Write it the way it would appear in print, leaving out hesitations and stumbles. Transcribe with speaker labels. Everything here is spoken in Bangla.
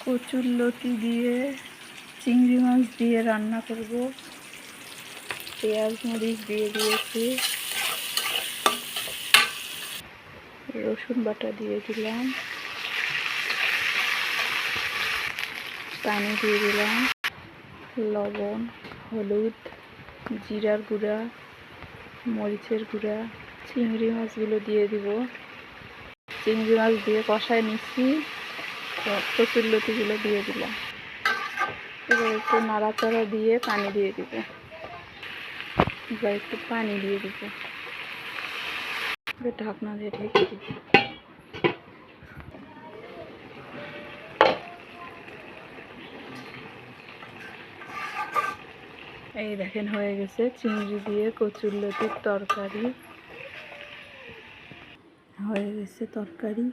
Speaker 1: কচুরলতি দিয়ে চিংড়ি মাছ দিয়ে রান্না করব। পেঁয়াজ মরিচ দিয়ে দিয়েছি, রসুন বাটা দিয়ে দিলাম, পানি দিয়ে দিলাম, লবণ, হলুদ, জিরার গুঁড়া, মরিচের গুঁড়া। চিংড়ি মাছগুলো দিয়ে দিব। চিংড়ি মাছ দিয়ে কষায় নিচ্ছি, কচুরলতিগুলো দিয়ে দিলাম। এবার একটু নাড়াচাড়া দিয়ে পানি দিয়ে দিব। এবার একটু পানি দিয়ে দিব, ঢাকনা দিয়ে ঢেকে দিব। এই দেখেন হয়ে গেছে চিংড়ি দিয়ে কচুরলতির তরকারি। হয়ে গেছে তরকারি।